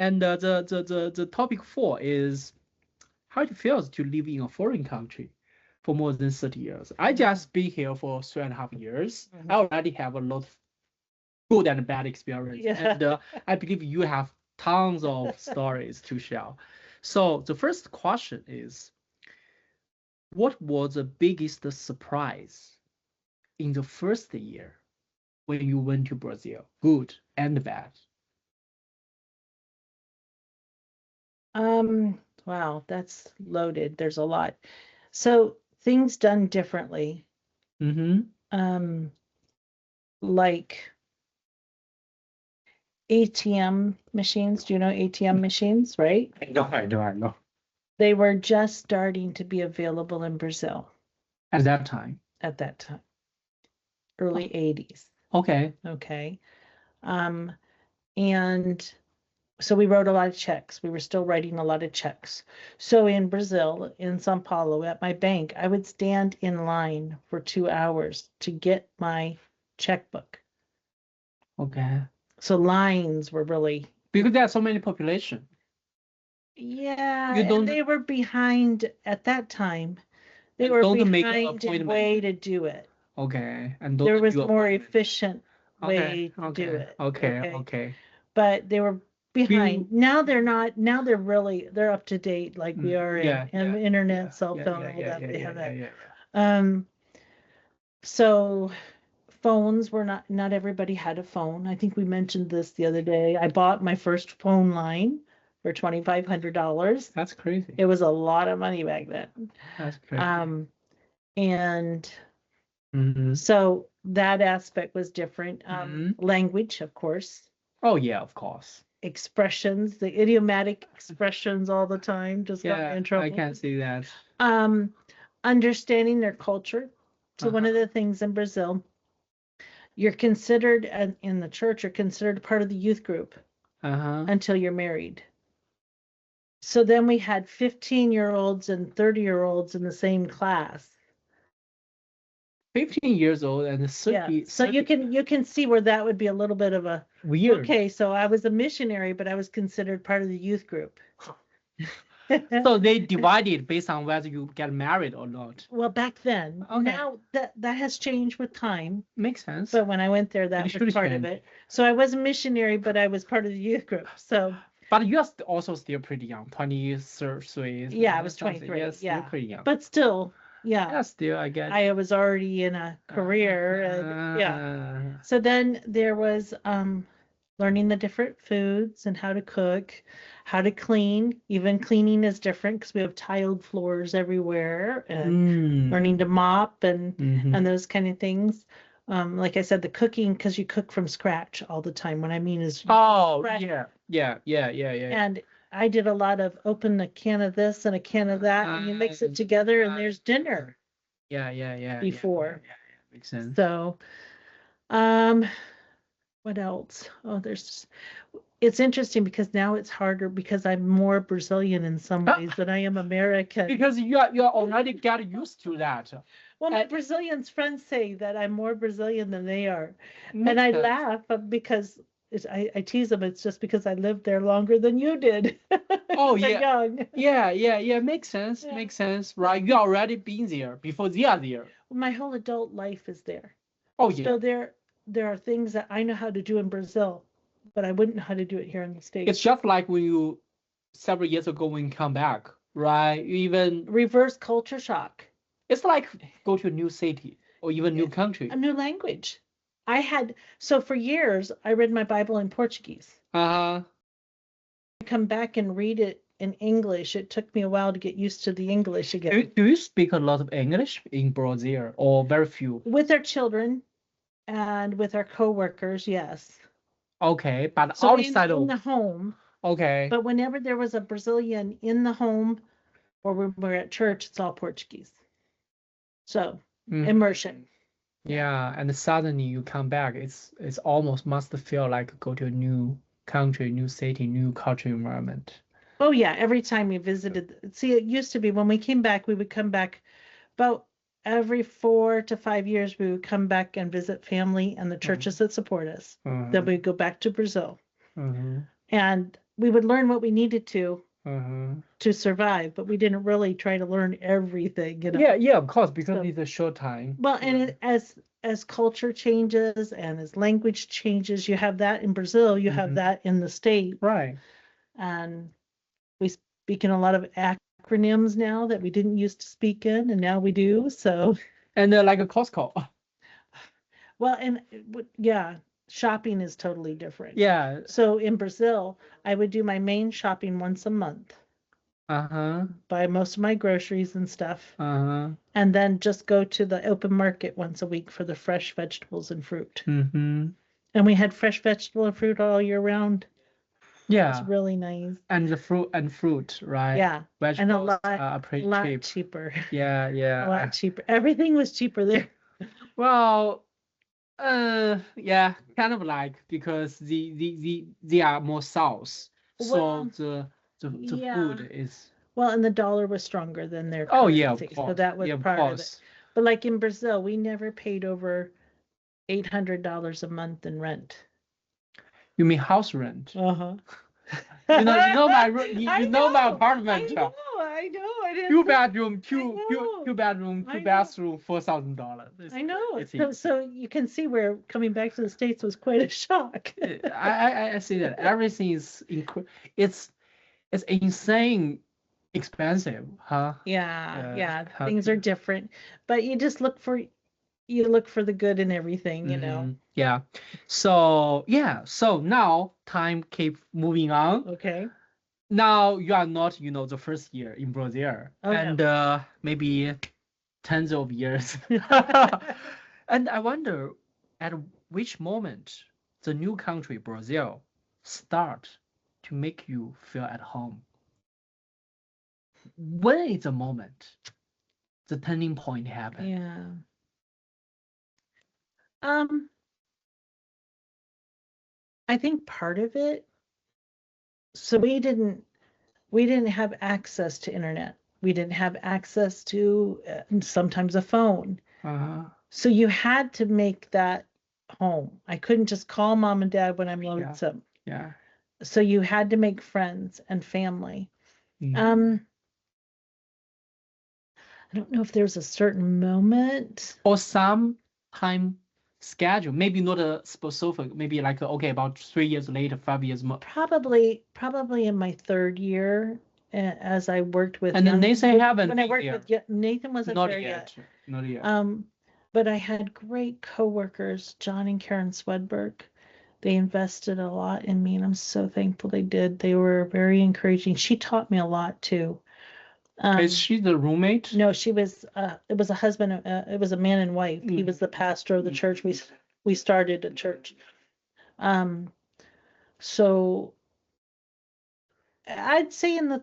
And the topic 4 is how it feels to live in a foreign country for more than 30 years. I just been here for 3.5 years. I already have a lot of good and bad experience. Yeah. And I believe you have tons of stories to share. So the first question is, what was the biggest surprise in the first year when you went to Brazil, good and bad? Wow, that's loaded. There's a lot. So things done differently. Like ATM machines. Do you know ATM machines, right? I know. They were just starting to be available in Brazil At that time. Early 80s. Okay. Okay. And so we wrote a lot of checks. We were still writing a lot of checks. So in Brazil, in São Paulo, at my bank, I would stand in line for 2 hours to get my checkbook. Okay. So lines were really, Because there are so many population. yeah, You don't- and they were behind at that time. They And were don't make an behind in appointment. way to do it. Okay. And don't There was do more appointment. efficient way to do Okay. it. Okay. But they were behind. Now they're not. Now they're up to date like we are in internet, cell phone, all that. They have that. So phones were not everybody had a phone. I think we mentioned this the other day. I bought my first phone line for $2,500. That's crazy. It was a lot of money back then. That's crazy. And so that aspect was different. Language, of course. Oh yeah, of course. Expressions, the idiomatic expressions all the time just got me in trouble. I can see that. Understanding their culture. So one of the things in Brazil, you're considered in the church, you're considered part of the youth group until you're married. So then we had 15-year-olds and 30-year-olds in the same class. 15 years old and 30. Yeah. So you can see where that would be a little bit of a weird. Okay, so I was a missionary, but I was considered part of the youth group. So they divided based on whether you get married or not. Well, back then. Okay. Now that has changed with time. Makes sense. But when I went there, that was part of it. So I was a missionary, but I was part of the youth group. So. But you're also still pretty young, 23. Yeah, I was 23. Yes, yeah, pretty young. But still, yeah. Yeah, still, I guess. I was already in a career, and yeah. So then there was learning the different foods and how to cook, how to clean. Even cleaning is different because we have tiled floors everywhere, and learning to mop and those kind of things. Like I said, the cooking, because you cook from scratch all the time. What I mean is, yeah. And I did a lot of open a can of this and a can of that, and you mix it together, and there's dinner. Yeah. Before. Yeah. Makes sense. So, what else? Oh, it's interesting because now it's harder because I'm more Brazilian in some ways than I am American. Because you already got used to that. Well, my Brazilian friends say that I'm more Brazilian than they are. And I laugh because I tease them. It's just because I lived there longer than you did. Oh, yeah. Young. Yeah. Makes sense. Yeah. Makes sense. Right. You already been there before they are there. My whole adult life is there. Oh, yeah. So there are things that I know how to do in Brazil, but I wouldn't know how to do it here in the States. It's just like when you, several years ago, when you come back, right? You even reverse culture shock. It's like go to a new city or even new country. A new language. So for years, I read my Bible in Portuguese. I come back and read it in English. It took me a while to get used to the English again. Do you speak a lot of English in Brazil or very few? With our children and with our coworkers, yes. Okay, but so outside in the home. Okay. But whenever there was a Brazilian in the home or when we're at church, it's all Portuguese. So immersion. Yeah, and suddenly you come back, it's almost must feel like go to a new country, new city, new cultural environment. Oh yeah, every time we visited. See, it used to be when we came back, we would come back about every 4 to 5 years. We would come back and visit family and the churches that support us. Then we'd go back to Brazil. And we would learn what we needed to Uh-huh. survive, but we didn't really try to learn everything, you know. Yeah, of course, because So- it's a short time. Well, and as culture changes and as language changes, you have that in Brazil, you have that in the States, Right. and we speak in a lot of acronyms now that we didn't used to speak in, and now we do. So, And like a Costco. well, and yeah, shopping is totally different. Yeah. So in Brazil, I would do my main shopping once a month, Uh-huh. buy most of my groceries and stuff, Uh-huh. and then just go to the open market once a week for the fresh vegetables and fruit. Mm-hmm. And we had fresh vegetable and fruit all year round. Yeah. It's really nice. And the fruit, right? Yeah. And a Vegetables lot, are pretty lot cheap. cheaper. Yeah, A yeah. lot cheaper. Everything was cheaper there. Well, yeah, kind of like because they are more south, Well, so the yeah. food is. Well, and the dollar was stronger than their Oh yeah, of currency, course. so that was Yeah, of part of it. course. But like in Brazil, we never paid over $800 a month in rent. You mean house rent? Uh-huh. You know my you know my I apartment. know. I didn't. Two bedroom, know. two bedroom, I two know. bathroom, $4,000. I know. It's So you can see where coming back to the States was quite a shock. I see that everything is it's insane expensive, huh? Yeah, things are different, but you just look for the good in everything, you know. Yeah. So now time keep moving on. Okay. Now you are not, the first year in Brazil, Oh, and maybe tens of years. And I wonder at which moment the new country, Brazil, start to make you feel at home. When is the moment, the turning point happened? Yeah. I think part of it, so we didn't have access to internet. We didn't have access to sometimes a phone. Uh-huh. So you had to make that home. I couldn't just call mom and dad when I'm lonesome. Yeah. So you had to make friends and family. Mm. I don't know if there's a certain moment. Or some time schedule, maybe not a specific, maybe like about 3 years later, 5 years more. Probably in my third year, as I worked with. And then Nathan haven't. When I worked with Nathan wasn't not there yet. Not yet. But I had great coworkers, John and Karen Swedberg. They invested a lot in me, and I'm so thankful they did. They were very encouraging. She taught me a lot too. Is she the roommate? No, she was. It was a husband. It was a man and wife. He was the pastor of the church. We started a church. So I'd say in the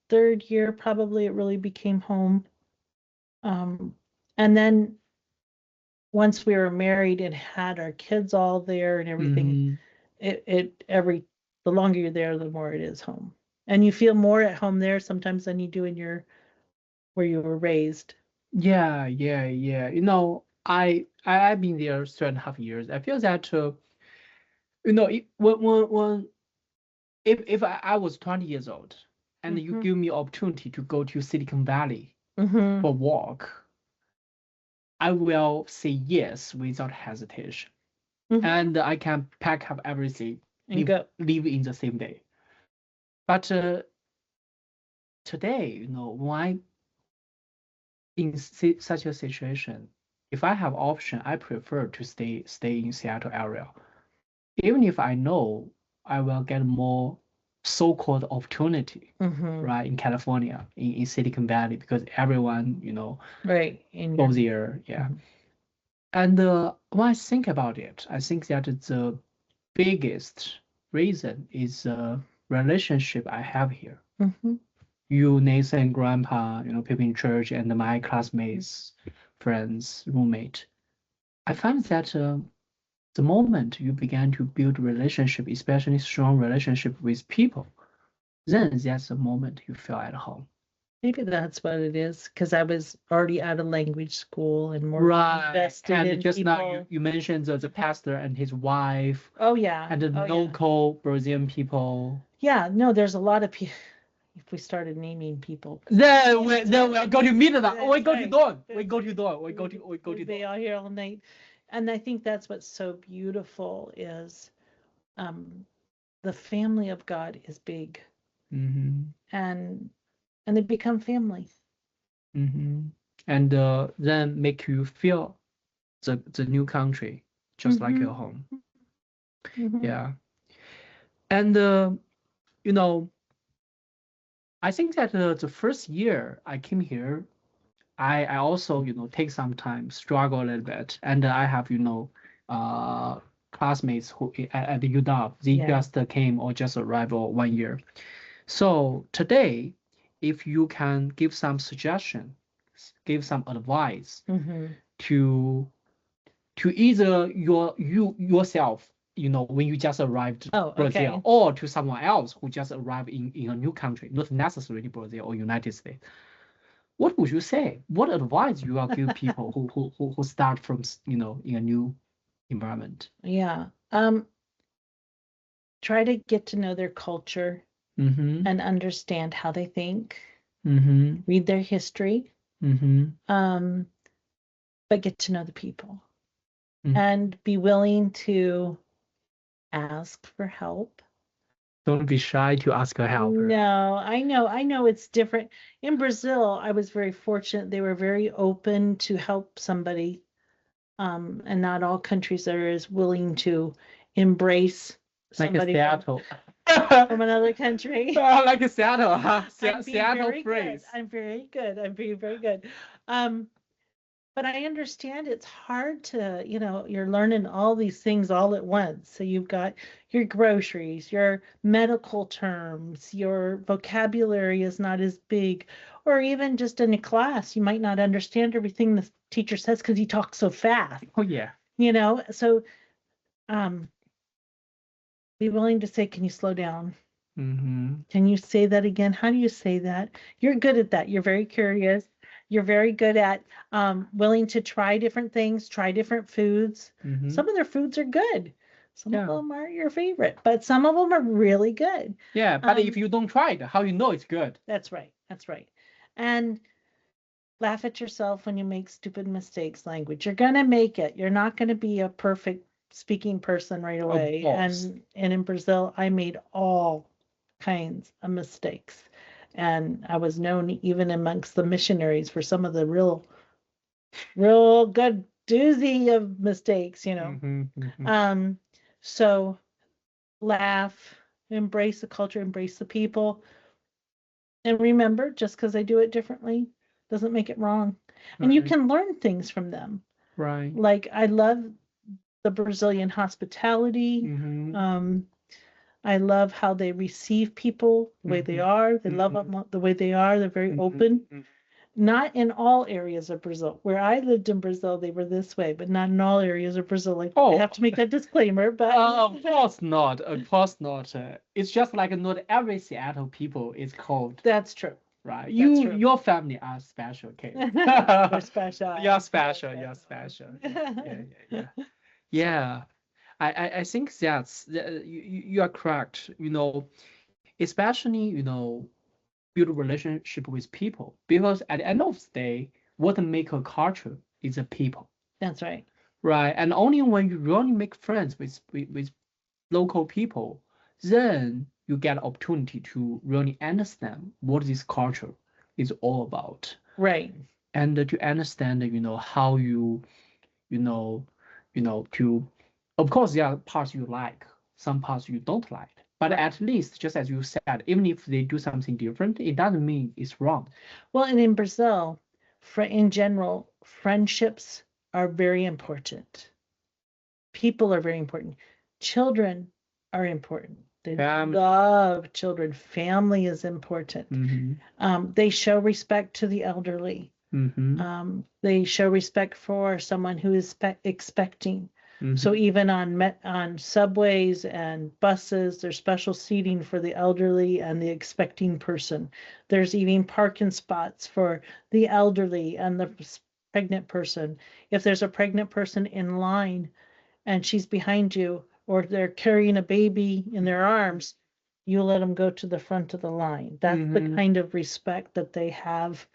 third year, probably it really became home. And then once we were married and had our kids all there and everything, the longer you're there, the more it is home. And you feel more at home there sometimes than you do in where you were raised. Yeah. I've been there 3.5 years. I feel that if I was 20 years old and you give me opportunity to go to Silicon Valley for work, I will say yes without hesitation. And I can pack up everything and live in the same day. But today, when I'm in such a situation, if I have option, I prefer to stay in Seattle area, even if I know I will get more so-called opportunity, right, in California, in Silicon Valley, because everyone, right, goes there, yeah. And when I think about it, I think that the biggest reason is the relationship I have here. You, Nathan, Grandpa, people in church, and my classmates, friends, roommate. I find that the moment you began to build relationship, especially strong relationship with people, then that's the moment you feel at home. Maybe that's what it is, because I was already out of language school and more Right. invested And in just people. now you mentioned the pastor and his wife Oh yeah. and the Oh, yeah. local Brazilian people. Yeah, no, there's a lot of people. If we started naming people, Then we'll go to meet them. That's We go to right. Dawn. We That's go to right. Dawn. We go to We'd Dawn. be all here all night. And I think that's what's so beautiful is the family of God is big, Mm-hmm. and they become family. Mm-hmm. And then make you feel the new country just like your home. Mhm. Yeah. And you know, I think that the first year I came here, I also take some time, struggle a little bit, and I have classmates who at the UW they Yeah. just came or just arrived or 1 year. So today, if you can give some suggestion, give some advice Mhm. to either yourself, when you just arrived Oh, Brazil, okay. or to someone else who just arrived in a new country, not necessarily Brazil or United States, what would you say? What advice you will give people who start from in a new environment? Yeah. Try to get to know their culture Mm-hmm. and understand how they think. Mm-hmm. Read their history. Mm-hmm. But get to know the people. Mm. And be willing to ask for help. Don't be shy to ask a help. No, I know it's different. In Brazil, I was very fortunate. They were very open to help somebody. And not all countries are as willing to embrace Like somebody Seattle. from another country. Like Seattle, huh? I'm being Seattle very phrase. good. I'm very good. I'm being very good. But I understand it's hard to, you're learning all these things all at once. So you've got your groceries, your medical terms, your vocabulary is not as big, or even just in a class, you might not understand everything the teacher says because he talks so fast. Oh yeah. So be willing to say, can you slow down? Mm-hmm. Can you say that again? How do you say that? You're good at that. You're very curious. You're very good at willing to try different things, try different foods. Mm-hmm. Some of their foods are good. Some Yeah. of them aren't your favorite, but some of them are really good. Yeah, but if you don't try it, how you know it's good? That's right. That's right. And laugh at yourself when you make stupid mistakes. Language. You're gonna make it. You're not gonna be a perfect speaking person right away. And in Brazil, I made all kinds of mistakes. And I was known even amongst the missionaries for some of the real good doozy of mistakes, Mm-hmm. Mm-hmm. So laugh, embrace the culture, embrace the people. And remember, just because I do it differently doesn't make it wrong. And you can learn things from them. Right. Like I love the Brazilian hospitality. Mm-hmm. I love how they receive people the way they are. They love them the way they are. They're very open. Not in all areas of Brazil. Where I lived in Brazil, they were this way, but not in all areas of Brazil. Like, I have to make that disclaimer, but of course not. Of course not. It's just like not every Seattle people is cold. That's true. Right. True. Your family are special case. We're special. You're special. You're special. Yeah. Yeah. I think you are correct. Especially build a relationship with people, because at the end of the day, what make a culture is the people. That's right. Right. And only when you really make friends with local people, then you get opportunity to really understand what this culture is all about. Right. And to understand, how to, of course, there are parts you like, some parts you don't like. But at least, just as you said, even if they do something different, it doesn't mean it's wrong. Well, and in Brazil, in general, friendships are very important. People are very important. Children are important. They love children. Family is important. Mm-hmm. They show respect to the elderly. Mm-hmm. They show respect for someone who is expecting. So even on subways and buses, there's special seating for the elderly and the expecting person. There's even parking spots for the elderly and the pregnant person. If there's a pregnant person in line and she's behind you, or they're carrying a baby in their arms, you let them go to the front of the line. That's the kind of respect that they have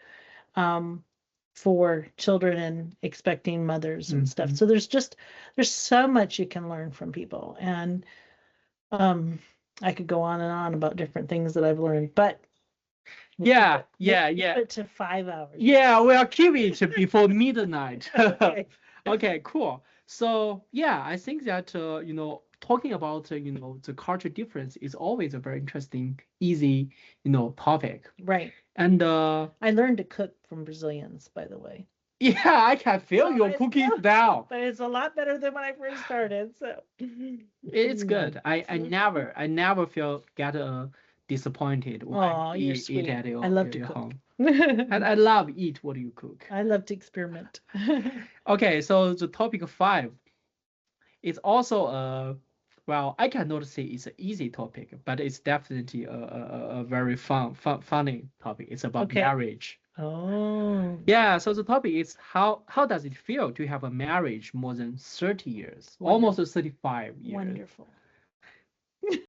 for children and expecting mothers and stuff. So there's so much you can learn from people. And I could go on and on about different things that I've learned, but keep it to 5 hours. Yeah, we'll keep it before midnight. Okay, cool. So yeah, I think that talking about the culture difference is always a very interesting, easy topic. Right. And I learned to cook from Brazilians, by the way. Yeah, I can feel your cooking style. But it's a lot better than when I first started. So it's good. I never get disappointed when I eat at your I love to your cook. home. And I love eat what you cook. I love to experiment. Okay, so the topic 5 is also well, I cannot say it's an easy topic, but it's definitely a very funny topic. It's about marriage. Oh. Yeah, so the topic is how does it feel to have a marriage more than 30 years, almost 35 years? Wonderful.